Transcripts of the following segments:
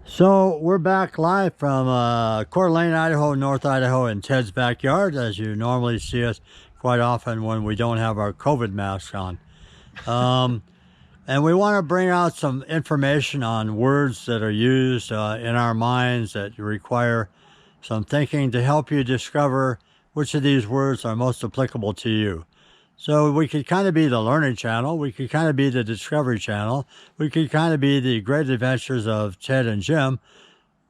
So we're back live from Coeur d'Alene, Idaho, North Idaho, in Ted's backyard, as you normally see us quite often when we don't have our COVID masks on. Um, and we want to bring out some information on words that are used in our minds that require some thinking to help you discover which of these words are most applicable to you. So we could kind of be the learning channel. We could kind of be the discovery channel. We could kind of be the great adventures of Ted and Jim.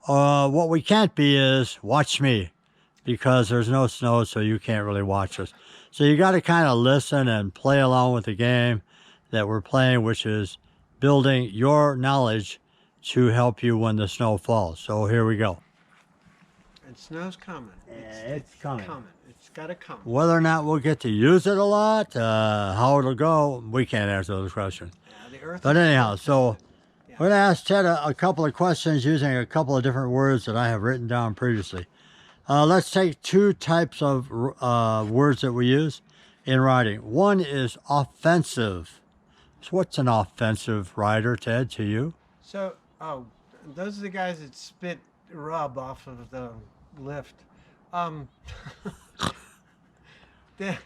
What we can't be is watch me, because there's no snow, so you can't really watch us. So you got to kind of listen and play along with the game that we're playing, which is building your knowledge to help you when the snow falls. So here we go. And snow's coming. It's coming. It's got to come. Whether or not we'll get to use it a lot, how it'll go, we can't answer those questions. Yeah, the earth. But anyhow, so Yeah. we're going to ask Ted a couple of questions using a couple of different words that I have written down previously. Let's take two types of words that we use in writing. One is offensive. So what's an offensive rider, Ted, to you? So, those are the guys that spit rub off of the lift.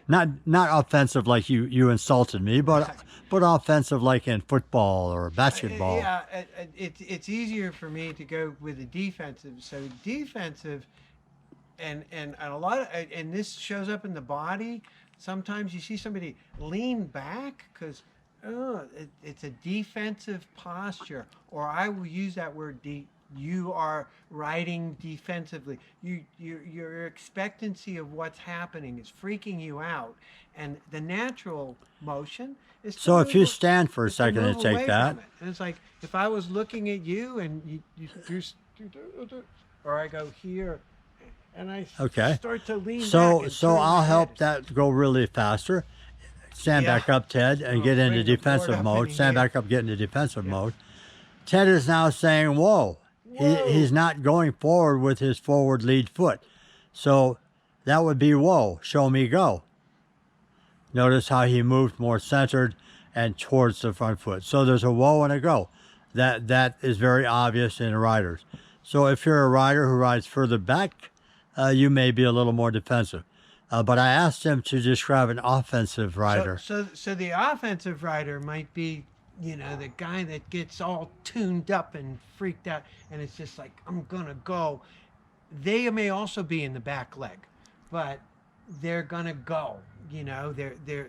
Not offensive like you insulted me, but offensive like in football or basketball. Yeah, it's easier for me to go with the defensive. So defensive, and a lot of, and this shows up in the body. Sometimes you see somebody lean back because it's a defensive posture, or I will use that word you are riding defensively. Your expectancy of what's happening is freaking you out, and the natural motion is to So if you move- stand for a is to second and move take away that. from it. And it's like if I was looking at you and or I go here, and I Okay. start to lean back. So and so turn I'll my help head. that go really faster. Stand Yeah. back up, Ted, and Oh, get into bring the board defensive up mode. in Stand here. back up, get into defensive Yeah. mode. Ted is now saying, whoa. Whoa. He's not going forward with his forward lead foot. So that would be whoa, show me go. Notice how he moved more centered and towards the front foot. So there's a whoa and a go. That is very obvious in riders. So if you're a rider who rides further back, you may be a little more defensive. But I asked him to describe an offensive rider. So the offensive rider might be, the guy that gets all tuned up and freaked out, and it's just like, I'm gonna go. They may also be in the back leg, but they're gonna go. They're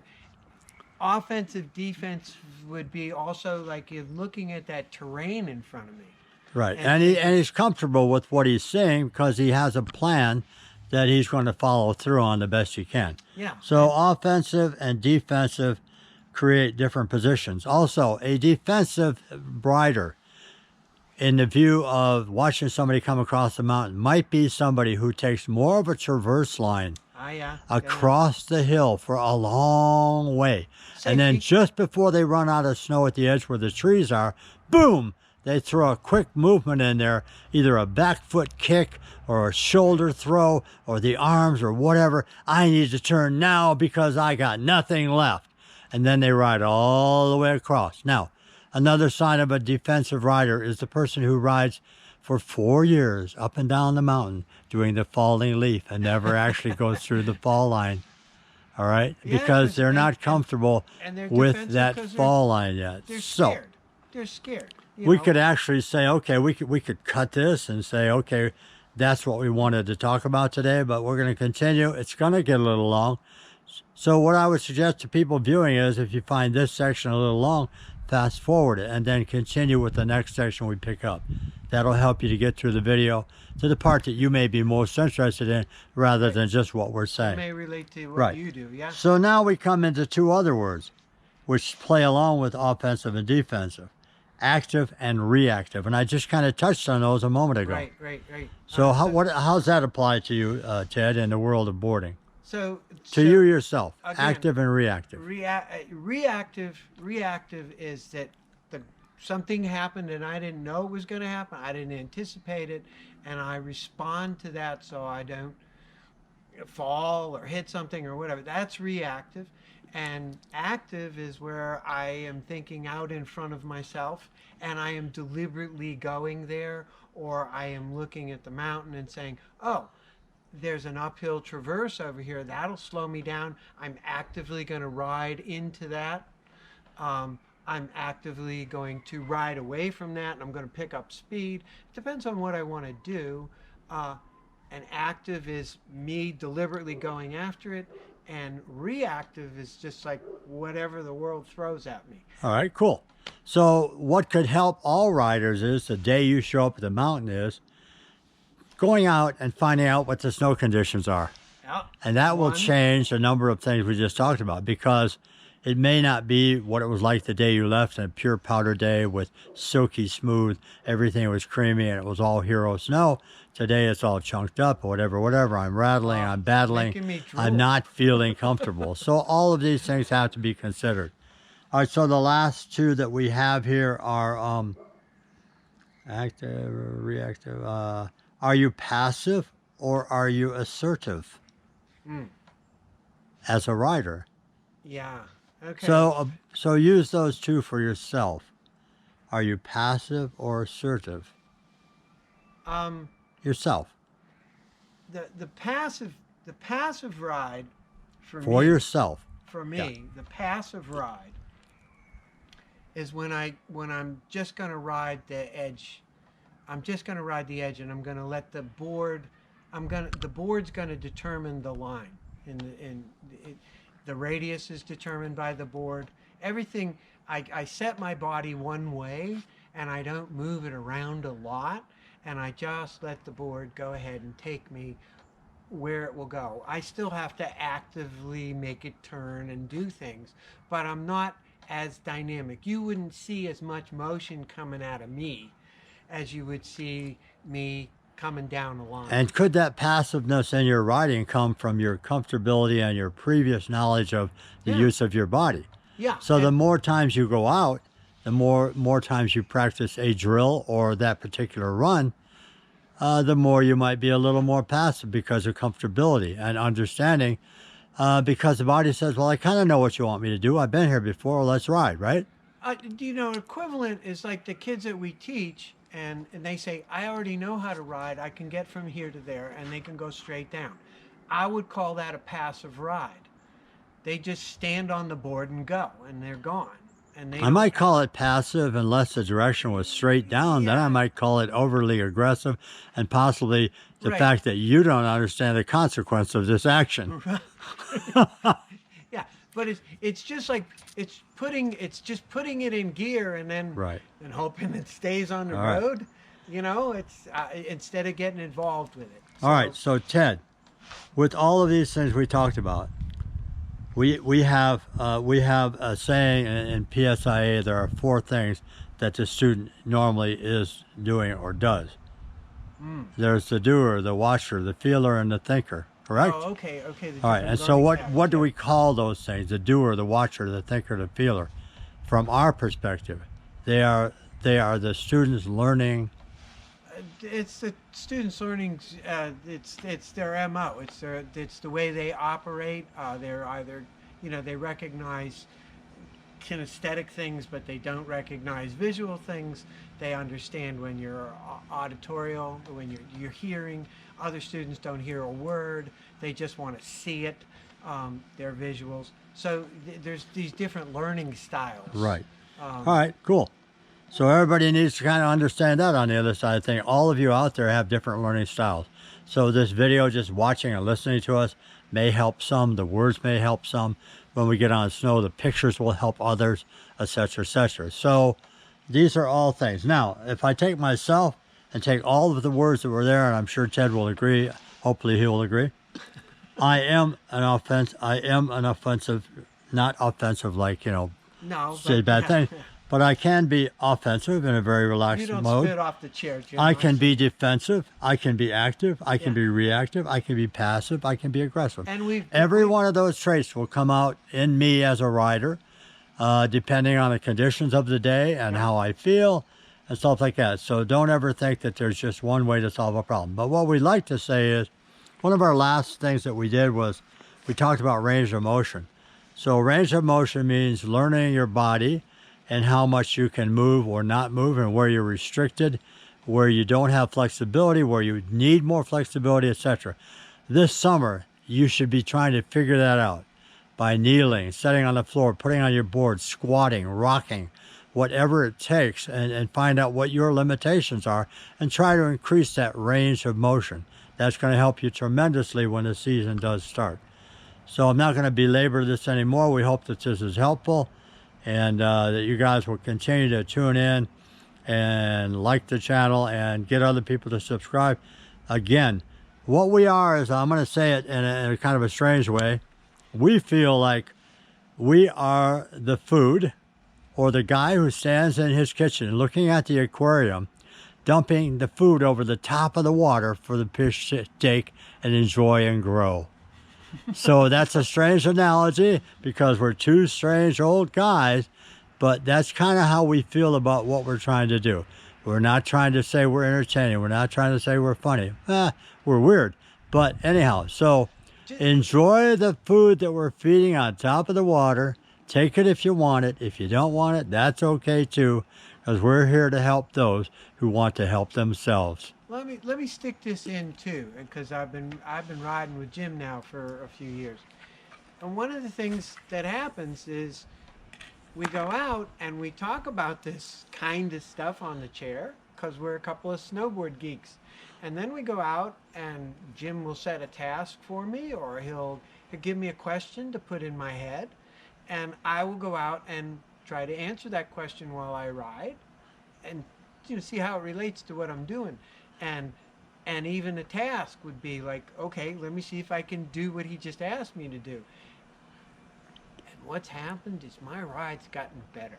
offensive defense would be also like you're looking at that terrain in front of me. Right. And- And he's comfortable with what he's saying because he has a plan that he's going to follow through on the best he can. Yeah. So offensive and defensive create different positions. Also, a defensive rider, in the view of watching somebody come across the mountain, might be somebody who takes more of a traverse line Yeah. across the hill for a long way. And then Safety. just before they run out of snow at the edge where the trees are, boom, they throw a quick movement in there, either a back foot kick or a shoulder throw or the arms or whatever. I need to turn now because I got nothing left. And then they ride all the way across. Now, another sign of a defensive rider is the person who rides for 4 years up and down the mountain doing the falling leaf and never actually goes through the fall line. All right? Yeah, Because they're not comfortable and they're with defensive that 'cause fall line yet. They're So scared. They're scared. we could actually say, okay, we could cut this and say, okay, that's what we wanted to talk about today, but we're going to continue. It's going to get a little long. So what I would suggest to people viewing is if you find this section a little long, fast forward it and then continue with the next section we pick up. That'll help you to get through the video to the part that you may be most interested in rather than just what we're saying. may relate to what Right. you do. Yeah. So now we come into two other words which play along with offensive and defensive, active and reactive. And I just kind of touched on those a moment ago. Right. So how's that apply to you, Ted, in the world of boarding? So To you yourself, again, active and reactive. reactive is that something happened and I didn't know it was going to happen. I didn't anticipate it, and I respond to that so I don't fall or hit something or whatever. That's reactive. And active is where I am thinking out in front of myself and I am deliberately going there, or I am looking at the mountain and saying, oh, there's an uphill traverse over here. That'll slow me down. I'm actively going to ride into that. I'm actively going to ride away from that and I'm going to pick up speed. It depends on what I want to do. And active is me deliberately going after it, and reactive is just like whatever the world throws at me. All right, cool. So what could help all riders is the day you show up at the mountain is going out and finding out what the snow conditions are. Yeah. And that will change a number of things we just talked about, because it may not be what it was like the day you left, a pure powder day with silky smooth, everything was creamy and it was all hero snow. Today it's all chunked up, whatever. I'm rattling, I'm battling, I'm not feeling comfortable. So all of these things have to be considered. All right, so the last two that we have here are active, reactive. Are you passive or are you assertive as a rider? Yeah. Okay. So use those two for yourself. Are you passive or assertive? Yourself. The passive ride for me, yourself. For me, the passive ride is when I'm just going to ride the edge. I'm just going to ride the edge, and I'm going to let the board. The board's going to determine the line, the radius is determined by the board. Everything, I set my body one way, and I don't move it around a lot, and I just let the board go ahead and take me where it will go. I still have to actively make it turn and do things, but I'm not as dynamic. You wouldn't see as much motion coming out of me as you would see me coming down the line. And could that passiveness in your riding come from your comfortability and your previous knowledge of the use of your body? Yeah. So the more times you go out, the more times you practice a drill or that particular run, the more you might be a little more passive because of comfortability and understanding, because the body says, well, I kind of know what you want me to do. I've been here before. Let's ride, right? Equivalent is like the kids that we teach, and they say, I already know how to ride. I can get from here to there, and they can go straight down. I would call that a passive ride. They just stand on the board and go, and they're gone. And I might call it passive unless the direction was straight down. Then I might call it overly aggressive, and possibly the fact that you don't understand the consequence of this action. Yeah, but it's just like it's just putting it in gear and then and hoping it stays on the road. You know, it's instead of getting involved with it. All right, so Ted, with all of these things we talked about, we have a saying in PSIA. There are 4 things that the student normally is doing or does. There's the doer, the watcher, the feeler, and the thinker. Correct? Oh, okay. All right, and so what do we call those things? The doer, the watcher, the thinker, the feeler. From our perspective, they are the students learning. It's the students learning. It's their MO. It's the way they operate. They're either they recognize kinesthetic things, but they don't recognize visual things. They understand when you're auditorial, when you're hearing. Other students don't hear a word. They just want to see it. They're visuals. So there's these different learning styles. Right. All right, cool. So everybody needs to kind of understand that on the other side of things. All of you out there have different learning styles. So this video, just watching and listening to us, may help some. The words may help some. When we get on snow, the pictures will help others, etc., etc. So these are all things. Now, if I take myself and take all of the words that were there, and I'm sure Ted will agree, hopefully he will agree, I am an offensive, not offensive like, no, say bad things. But I can be offensive in a very relaxed mode. You don't spit off the chair, Jim. I can be defensive. I can be active. I can be reactive. I can be passive. I can be aggressive. And every one of those traits will come out in me as a rider, depending on the conditions of the day and how I feel and stuff like that. So don't ever think that there's just one way to solve a problem. But what we like to say is, one of our last things that we did was we talked about range of motion. So range of motion means learning your body and how much you can move or not move, and where you're restricted, where you don't have flexibility, where you need more flexibility, etc. This summer, you should be trying to figure that out by kneeling, sitting on the floor, putting on your board, squatting, rocking, whatever it takes, and find out what your limitations are and try to increase that range of motion. That's going to help you tremendously when the season does start. So I'm not going to belabor this anymore. We hope that this is helpful, and that you guys will continue to tune in and like the channel and get other people to subscribe. Again, what we are is, I'm going to say it in a kind of a strange way, we feel like we are the food, or the guy who stands in his kitchen looking at the aquarium, dumping the food over the top of the water for the fish to take and enjoy and grow. So that's a strange analogy because we're two strange old guys, but that's kind of how we feel about what we're trying to do. We're not trying to say we're entertaining. We're not trying to say we're funny. We're weird. But anyhow, so enjoy the food that we're feeding on top of the water. Take it if you want it. If you don't want it, that's okay too, because we're here to help those who want to help themselves. Let me stick this in too, because I've been riding with Jim now for a few years, and one of the things that happens is we go out and we talk about this kind of stuff on the chair because we're a couple of snowboard geeks, and then we go out and Jim will set a task for me, or he'll give me a question to put in my head, and I will go out and try to answer that question while I ride, and see how it relates to what I'm doing. And even a task would be like, okay, let me see if I can do what he just asked me to do. And what's happened is my ride's gotten better.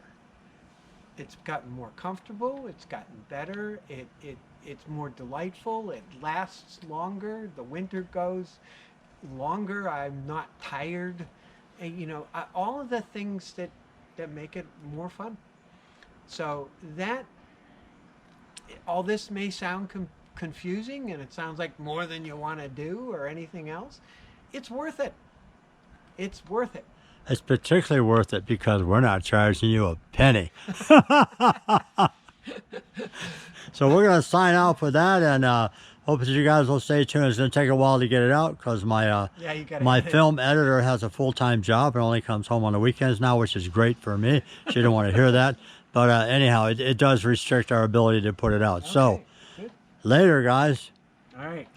It's gotten more comfortable. It's gotten better. It's more delightful. It lasts longer. The winter goes longer. I'm not tired. And, all of the things that make it more fun. So all this may sound confusing, and it sounds like more than you want to do or anything else. It's worth it. It's worth it. It's particularly worth it because we're not charging you a penny. So we're going to sign off with that, and hope that you guys will stay tuned. It's going to take a while to get it out because my film editor has a full-time job and only comes home on the weekends now, which is great for me. She didn't want to hear that. But anyhow, it does restrict our ability to put it out. Okay, so, good. Later, guys. All right.